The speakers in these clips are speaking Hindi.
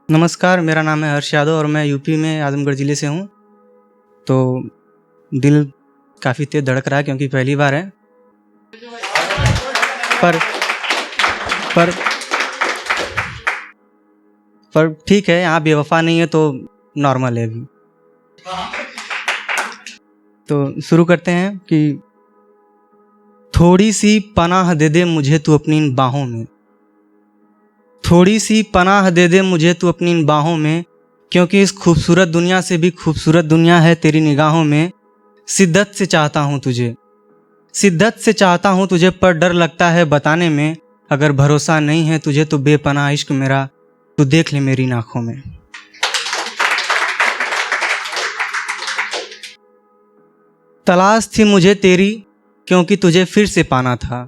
नमस्कार, मेरा नाम है हर्ष यादव और मैं यूपी में आजमगढ़ ज़िले से हूँ। तो दिल काफ़ी तेज़ धड़क रहा है क्योंकि पहली बार है। पर पर पर ठीक है, यहाँ बेवफ़ा नहीं है तो नॉर्मल है अभी। तो शुरू करते हैं कि थोड़ी सी पनाह दे दे मुझे तू अपनी इन बाहों में, थोड़ी सी पनाह दे दे मुझे तू अपनी इन बाहों में, क्योंकि इस खूबसूरत दुनिया से भी खूबसूरत दुनिया है तेरी निगाहों में। शिद्दत से चाहता हूँ तुझे, शिद्दत से चाहता हूँ तुझे, पर डर लगता है बताने में। अगर भरोसा नहीं है तुझे तो बेपनाह इश्क मेरा तू देख ले मेरी आँखों में। तलाश थी मुझे तेरी क्योंकि तुझे फिर से पाना था,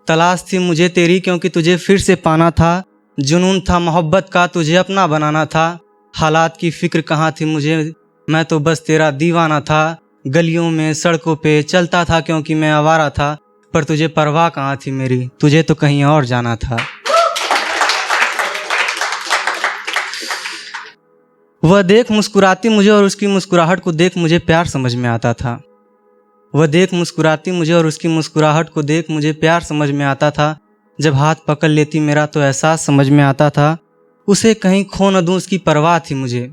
तलाश थी मुझे तेरी क्योंकि तुझे फिर से पाना था। जुनून था मोहब्बत का तुझे अपना बनाना था। हालात की फ़िक्र कहाँ थी मुझे, मैं तो बस तेरा दीवाना था। गलियों में सड़कों पे चलता था क्योंकि मैं आवारा था, पर तुझे परवाह कहाँ थी मेरी, तुझे तो कहीं और जाना था। वह देख मुस्कुराती मुझे और उसकी मुस्कुराहट को देख मुझे प्यार समझ में आता था। वह देख मुस्कुराती मुझे और उसकी मुस्कुराहट को देख मुझे प्यार समझ में आता था। जब हाथ पकड़ लेती मेरा तो एहसास समझ में आता था। उसे कहीं खो न दूँ उसकी परवाह थी मुझे,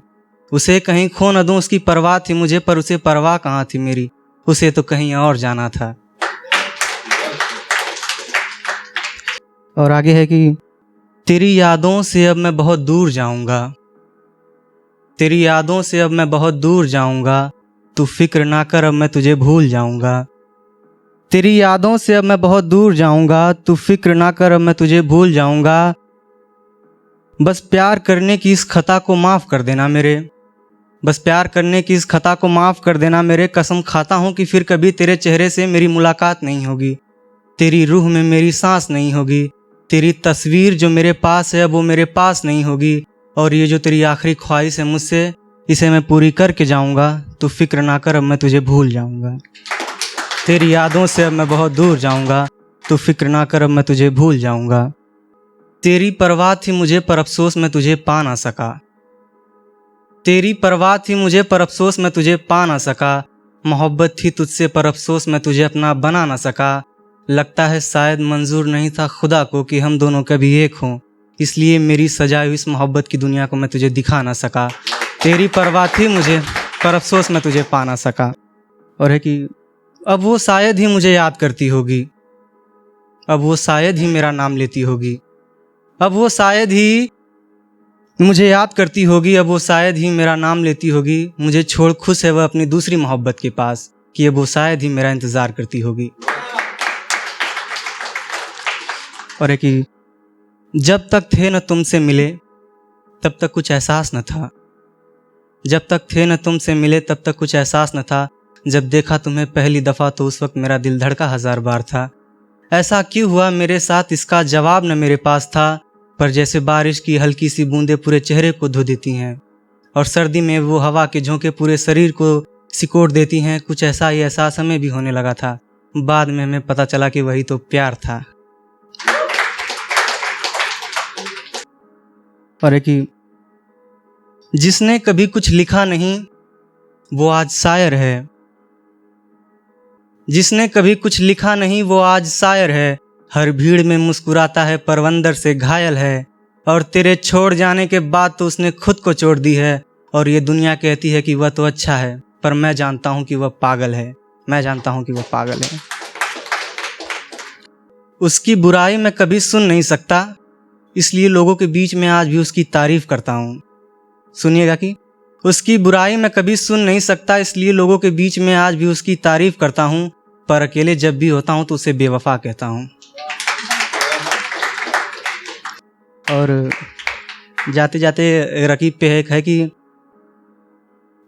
उसे कहीं खो न दूँ उसकी परवाह थी मुझे, पर उसे परवाह कहाँ थी मेरी, उसे तो कहीं और जाना था। और आगे है कि तेरी यादों से अब मैं बहुत दूर जाऊंगा, तेरी यादों से अब मैं बहुत दूर जाऊंगा। तू फिक्र ना कर अब मैं तुझे भूल जाऊंगा, तेरी यादों से अब मैं बहुत दूर जाऊंगा। तू फिक्र ना कर अब मैं तुझे भूल जाऊंगा। बस प्यार करने की इस खता को माफ़ कर देना मेरे, बस प्यार करने की इस खता को माफ़ कर देना मेरे। कसम खाता हूँ कि फिर कभी तेरे चेहरे से मेरी मुलाकात नहीं होगी, तेरी रूह में मेरी सांस नहीं होगी। तेरी तस्वीर जो मेरे पास है वो मेरे पास नहीं होगी, और ये जो तेरी आखिरी ख्वाहिश है मुझसे, इसे मैं पूरी करके जाऊंगा। तू फिक्र ना कर अब मैं तुझे भूल जाऊंगा, तेरी यादों से अब मैं बहुत दूर जाऊंगा। तू फिक्र ना कर अब मैं तुझे भूल जाऊंगा। तेरी परवाह थी मुझे पर अफसोस मैं तुझे पा ना सका, तेरी परवाह थी मुझे पर अफसोस मैं तुझे पा ना सका। मोहब्बत थी तुझसे पर अफसोस मैं तुझे अपना बना ना सका। लगता है शायद मंजूर नहीं था खुदा को कि हम दोनों कभी एक हों, इसलिए मेरी सजाई हुई इस मोहब्बत की दुनिया को मैं तुझे दिखा ना सका। तेरी परवाह थी मुझे पर अफसोस मैं तुझे पा ना सका। और है कि अब वो शायद ही मुझे याद करती होगी, अब वो शायद ही मेरा नाम लेती होगी, अब वो शायद ही मुझे याद करती होगी, अब वो शायद ही मेरा नाम लेती होगी। मुझे छोड़ खुश है वह अपनी दूसरी मोहब्बत के पास, कि अब वो शायद ही मेरा इंतज़ार करती होगी। और है कि जब तक थे न तुमसे मिले तब तक कुछ एहसास न था, जब तक थे न तुमसे मिले तब तक कुछ एहसास न था। जब देखा तुम्हें पहली दफ़ा तो उस वक्त मेरा दिल धड़का 1000 बार था। ऐसा क्यों हुआ मेरे साथ इसका जवाब न मेरे पास था, पर जैसे बारिश की हल्की सी बूंदें पूरे चेहरे को धो देती हैं, और सर्दी में वो हवा के झोंके पूरे शरीर को सिकोड़ देती हैं, कुछ ऐसा ही एहसास हमें भी होने लगा था। बाद में हमें पता चला कि वही तो प्यार था। और है कि जिसने कभी कुछ लिखा नहीं वो आज शायर है, जिसने कभी कुछ लिखा नहीं वो आज शायर है। हर भीड़ में मुस्कुराता है पर अंदर से घायल है, और तेरे छोड़ जाने के बाद तो उसने खुद को छोड़ दी है। और ये दुनिया कहती है कि वह तो अच्छा है, पर मैं जानता हूँ कि वह पागल है, मैं जानता हूँ कि वह पागल है। उसकी बुराई मैं कभी सुन नहीं सकता, इसलिए लोगों के बीच में आज भी उसकी तारीफ करता हूँ। सुनिएगा कि उसकी बुराई मैं कभी सुन नहीं सकता, इसलिए लोगों के बीच में आज भी उसकी तारीफ करता हूँ, पर अकेले जब भी होता हूँ तो उसे बेवफा कहता हूँ। और जाते जाते रकीब पे एक है कि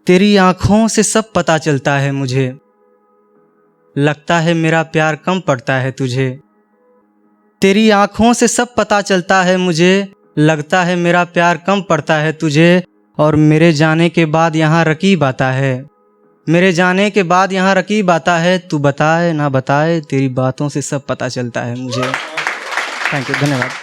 तेरी आँखों से सब पता चलता है मुझे, लगता है मेरा प्यार कम पड़ता है तुझे। तेरी आँखों से सब पता चलता है मुझे, लगता है मेरा प्यार कम पड़ता है तुझे। और मेरे जाने के बाद यहाँ रकीब आता है, मेरे जाने के बाद यहाँ रकीब आता है। तू बताए ना बताए तेरी बातों से सब पता चलता है मुझे। थैंक यू, धन्यवाद।